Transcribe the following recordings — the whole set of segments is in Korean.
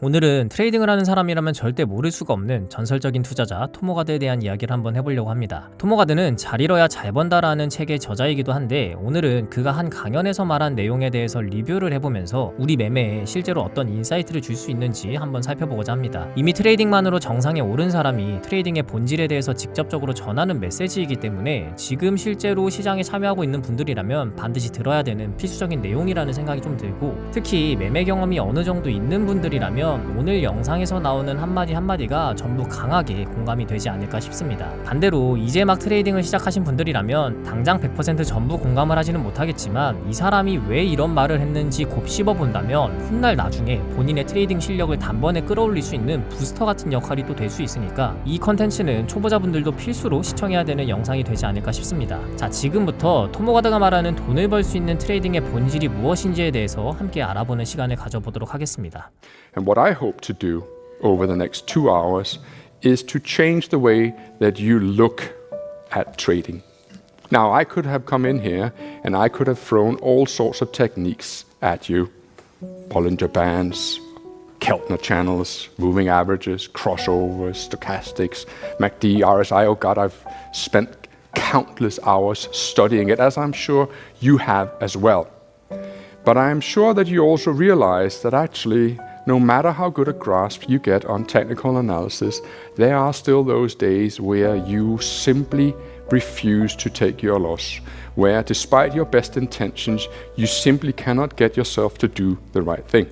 오늘은 트레이딩을 하는 사람이라면 절대 모를 수가 없는 전설적인 투자자 토모가드에 대한 이야기를 한번 해보려고 합니다. 토모가드는 잘 잃어야 잘 번다라는 책의 저자이기도 한데 오늘은 그가 한 강연에서 말한 내용에 대해서 리뷰를 해보면서 우리 매매에 실제로 어떤 인사이트를 줄 수 있는지 한번 살펴보고자 합니다. 이미 트레이딩만으로 정상에 오른 사람이 트레이딩의 본질에 대해서 직접적으로 전하는 메시지이기 때문에 지금 실제로 시장에 참여하고 있는 분들이라면 반드시 들어야 되는 필수적인 내용이라는 생각이 좀 들고, 특히 매매 경험이 어느 정도 있는 분들이라면 오늘 영상에서 나오는 한마디 한마디가 전부 강하게 공감이 되지 않을까 싶습니다. 반대로 이제 막 트레이딩을 시작하신 분들이라면 당장 100% 전부 공감을 하지는 못하겠지만 이 사람이 왜 이런 말을 했는지 곱씹어 본다면 훗날 나중에 본인의 트레이딩 실력을 단번에 끌어올릴 수 있는 부스터 같은 역할이 또 될 수 있으니까 이 컨텐츠는 초보자분들도 필수로 시청해야 되는 영상이 되지 않을까 싶습니다. 자, 지금부터 토모가드가 말하는 돈을 벌 수 있는 트레이딩의 본질이 무엇인지에 대해서 함께 알아보는 시간을 가져보도록 하겠습니다. And what I hope to do over the next 2 hours is to change the way that you look at trading. Now, I could have come in here and I could have thrown all sorts of techniques at you. Bollinger Bands, Keltner channels, moving averages, crossovers, stochastics, MACD, RSI. Oh God, I've spent countless hours studying it, as I'm sure you have as well. But I'm sure that you also realize that actually, no matter how good a grasp you get on technical analysis, there are still those days where you simply refuse to take your loss, where despite your best intentions, you simply cannot get yourself to do the right thing.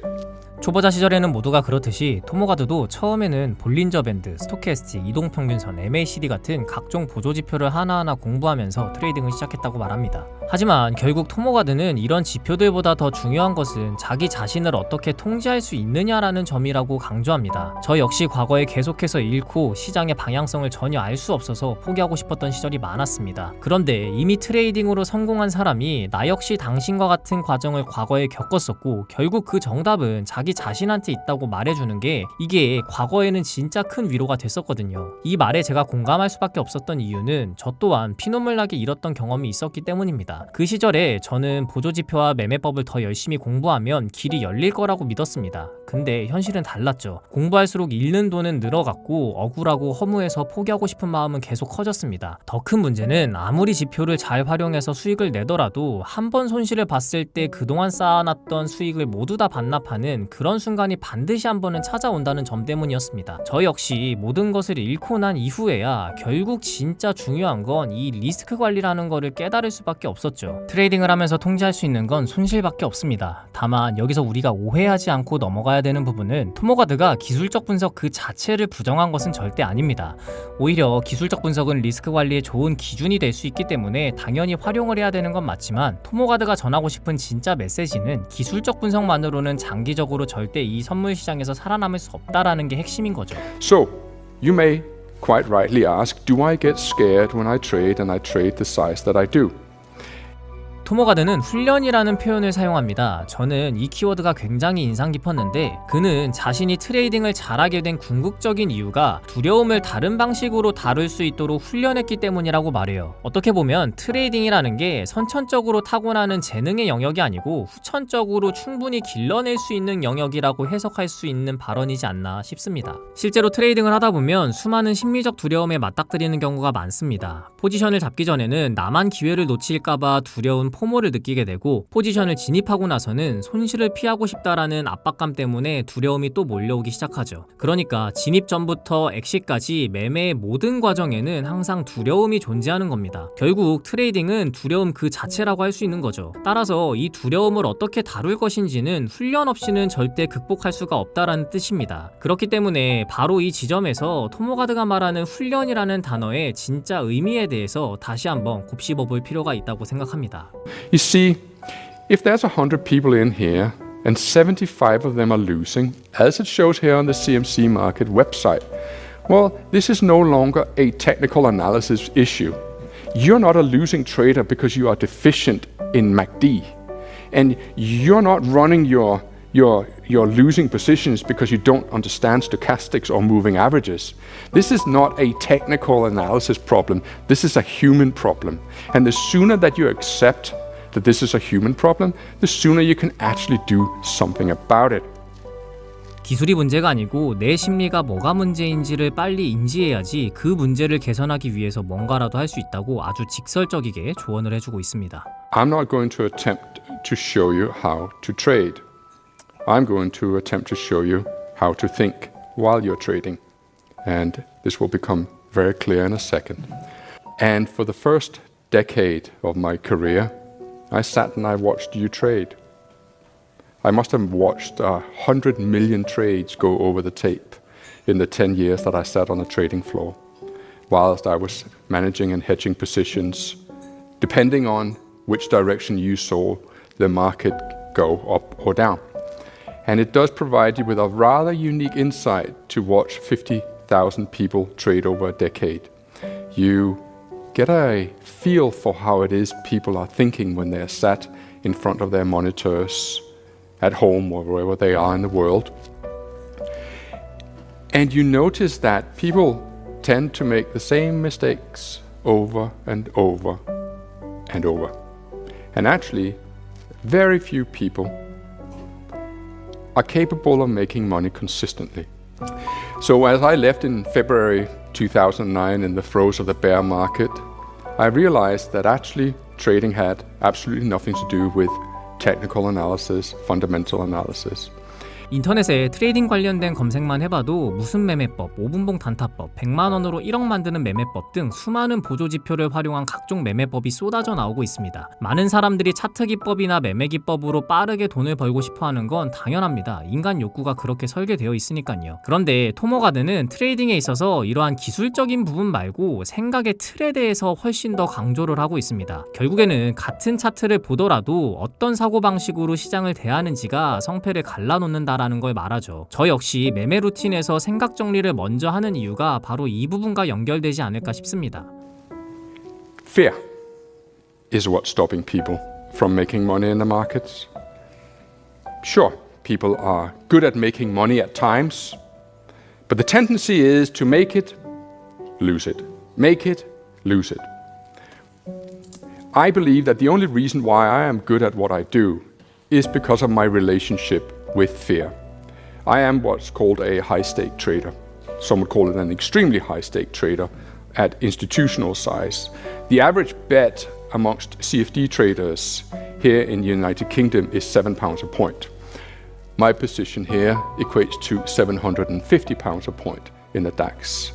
초보자 시절에는 모두가 그렇듯이 토모가드도 처음에는 볼린저 밴드, 스토캐스틱, 이동평균선, MACD 같은 각종 보조지표를 하나하나 공부하면서 트레이딩을 시작했다고 말합니다. 하지만 결국 토모가드는 이런 지표들보다 더 중요한 것은 자기 자신을 어떻게 통제할 수 있느냐라는 점이라고 강조합니다. 저 역시 과거에 계속해서 잃고 시장의 방향성을 전혀 알 수 없어서 포기하고 싶었던 시절이 많았습니다. 그런데 이미 트레이딩으로 성공한 사람이 나 역시 당신과 같은 과정을 과거에 겪었었고 결국 그 정답은 자기 자신한테 있다고 말해주는 게 이게 과거에는 진짜 큰 위로가 됐었거든요. 이 말에 제가 공감할 수밖에 없었던 이유는 저 또한 피눈물 나게 잃었던 경험이 있었기 때문입니다. 그 시절에 저는 보조지표와 매매법을 더 열심히 공부하면 길이 열릴 거라고 믿었습니다. 근데 현실은 달랐죠. 공부할수록 잃는 돈은 늘어갔고 억울하고 허무해서 포기하고 싶은 마음은 계속 커졌습니다. 더 큰 문제는 아무리 지표를 잘 활용해서 수익을 내더라도 한 번 손실을 봤을 때 그동안 쌓아놨던 수익을 모두 다 반납하는 그런 순간이 반드시 한 번은 찾아온다는 점 때문이었습니다. 저 역시 모든 것을 잃고 난 이후에야 결국 진짜 중요한 건 이 리스크 관리라는 거를 깨달을 수밖에 없었죠. 트레이딩을 하면서 통제할 수 있는 건 손실밖에 없습니다. 다만 여기서 우리가 오해하지 않고 넘어가야 되는 부분은 토모가드가 기술적 분석 그 자체를 부정한 것은 절대 아닙니다. 오히려 기술적 분석은 리스크 관리에 좋은 기준이 될 수 있기 때문에 당연히 활용을 해야 되는 건 맞지만 토모가드가 전하고 싶은 진짜 메시지는 기술적 분석만으로는 장기적으로 절대 이 선물 시장에서 살아남을 수 없다라는 게 핵심인 거죠. So, you may quite rightly ask, do I get scared when I trade and I trade the size that I do? 토모가드는 훈련이라는 표현을 사용합니다. 저는 이 키워드가 굉장히 인상 깊었는데 그는 자신이 트레이딩을 잘하게 된 궁극적인 이유가 두려움을 다른 방식으로 다룰 수 있도록 훈련했기 때문이라고 말해요. 어떻게 보면 트레이딩이라는 게 선천적으로 타고나는 재능의 영역이 아니고 후천적으로 충분히 길러낼 수 있는 영역이라고 해석할 수 있는 발언이지 않나 싶습니다. 실제로 트레이딩을 하다 보면 수많은 심리적 두려움에 맞닥뜨리는 경우가 많습니다. 포지션을 잡기 전에는 나만 기회를 놓칠까봐 두려운 포모를 느끼게 되고 포지션을 진입하고 나서는 손실을 피하고 싶다라는 압박감 때문에 두려움이 또 몰려오기 시작하죠. 그러니까 진입 전부터 엑시까지 매매의 모든 과정에는 항상 두려움이 존재하는 겁니다. 결국 트레이딩은 두려움 그 자체라고 할 수 있는 거죠. 따라서 이 두려움을 어떻게 다룰 것인지는 훈련 없이는 절대 극복할 수가 없다라는 뜻입니다. 그렇기 때문에 바로 이 지점에서 토모가드가 말하는 훈련이라는 단어의 진짜 의미에 대해서 다시 한번 곱씹어 볼 필요가 있다고 생각합니다. You see, if there's 100 people in here and 75 of them are losing, as it shows here on the CMC Market website, well, this is no longer a technical analysis issue. You're not a losing trader because you are deficient in MACD, and you're not running your losing positions because you don't understand stochastics or moving averages. This is not a technical analysis problem. This is a human problem. And the sooner that you accept that this is a human problem, the sooner you can actually do something about it. 기술이 문제가 아니고 내 심리가 뭐가 문제인지를 빨리 인지해야지 그 문제를 개선하기 위해서 뭔가라도 할 수 있다고 아주 직설적이게 조언을 해주고 있습니다. I'm not going to attempt to show you how to trade. I'm going to attempt to show you how to think while you're trading. And this will become very clear in a second. And for the first decade of my career, I sat and I watched you trade. I must have watched 100 million trades go over the tape in the 10 years that I sat on a trading floor, whilst I was managing and hedging positions, depending on which direction you saw the market go up or down. And it does provide you with a rather unique insight to watch 50,000 people trade over a decade. You get a feel for how it is people are thinking when they're sat in front of their monitors at home or wherever they are in the world. And you notice that people tend to make the same mistakes over and over and over. And actually, very few people are capable of making money consistently. So as I left in February 2009 in the throes of the bear market, I realized that actually trading had absolutely nothing to do with technical analysis, fundamental analysis. 인터넷에 트레이딩 관련된 검색만 해봐도 무슨 매매법, 5분봉 단타법, 100만원으로 1억 만드는 매매법 등 수많은 보조지표를 활용한 각종 매매법이 쏟아져 나오고 있습니다. 많은 사람들이 차트 기법이나 매매 기법으로 빠르게 돈을 벌고 싶어하는 건 당연합니다. 인간 욕구가 그렇게 설계되어 있으니까요. 그런데 토모가드는 트레이딩에 있어서 이러한 기술적인 부분 말고 생각의 틀에 대해서 훨씬 더 강조를 하고 있습니다. 결국에는 같은 차트를 보더라도 어떤 사고방식으로 시장을 대하는지가 성패를 갈라놓는다 라는 걸 말하죠. 저 역시 매매 루틴에서 생각 정리를 먼저 하는 이유가 바로 이 부분과 연결되지 않을까 싶습니다. Fear is what's stopping people from making money in the markets. Sure, people are good at making money at times, but the tendency is to make it, lose it. Make it, lose it. I believe that the only reason why I am good at what I do is because of my relationship with fear. I am what's called a high-stake trader. Some would call it an extremely high-stake trader at institutional size. The average bet amongst CFD traders here in the United Kingdom is £7 a point. My position here equates to £750 a point in the DAX.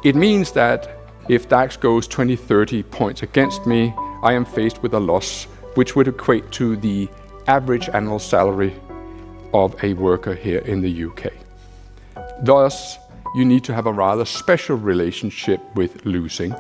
It means that if DAX goes 20-30 points against me, I am faced with a loss which would equate to the average annual salary of a worker here in the UK. Thus, you need to have a rather special relationship with losing,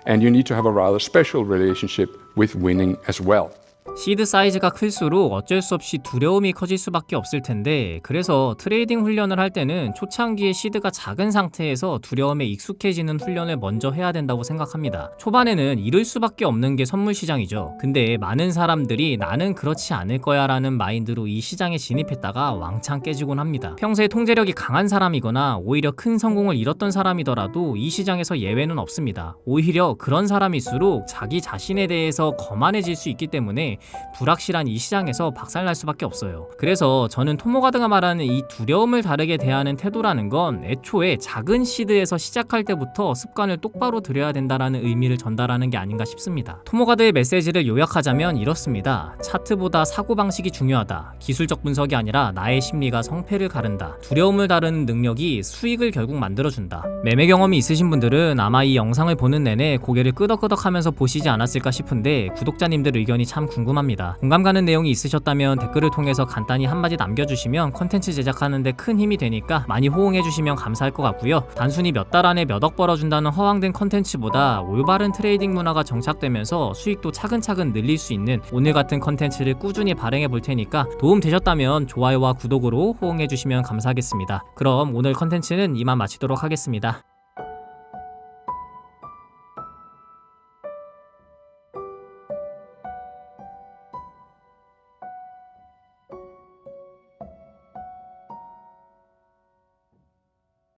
and you need to have a rather special relationship with winning as well. 시드 사이즈가 클수록 어쩔 수 없이 두려움이 커질 수밖에 없을 텐데, 그래서 트레이딩 훈련을 할 때는 초창기에 시드가 작은 상태에서 두려움에 익숙해지는 훈련을 먼저 해야 된다고 생각합니다. 초반에는 잃을 수밖에 없는 게 선물 시장이죠. 근데 많은 사람들이 나는 그렇지 않을 거야 라는 마인드로 이 시장에 진입했다가 왕창 깨지곤 합니다. 평소에 통제력이 강한 사람이거나 오히려 큰 성공을 이뤘던 사람이더라도 이 시장에서 예외는 없습니다. 오히려 그런 사람일수록 자기 자신에 대해서 거만해질 수 있기 때문에 불확실한 이 시장에서 박살날 수밖에 없어요. 그래서 저는 토모가드가 말하는 이 두려움을 다르게 대하는 태도라는 건 애초에 작은 시드에서 시작할 때부터 습관을 똑바로 들여야 된다라는 의미를 전달하는 게 아닌가 싶습니다. 토모가드의 메시지를 요약하자면 이렇습니다. 차트보다 사고방식이 중요하다. 기술적 분석이 아니라 나의 심리가 성패를 가른다. 두려움을 다루는 능력이 수익을 결국 만들어준다. 매매 경험이 있으신 분들은 아마 이 영상을 보는 내내 고개를 끄덕끄덕하면서 보시지 않았을까 싶은데, 구독자님들 의견이 참 궁금합니다. 공감 가는 내용이 있으셨다면 댓글을 통해서 간단히 한마디 남겨주시면 컨텐츠 제작하는데 큰 힘이 되니까 많이 호응해주시면 감사할 것 같고요. 단순히 몇 달 안에 몇 억 벌어준다는 허황된 컨텐츠보다 올바른 트레이딩 문화가 정착되면서 수익도 차근차근 늘릴 수 있는 오늘 같은 컨텐츠를 꾸준히 발행해 볼 테니까 도움 되셨다면 좋아요와 구독으로 호응해주시면 감사하겠습니다. 그럼 오늘 컨텐츠는 이만 마치도록 하겠습니다.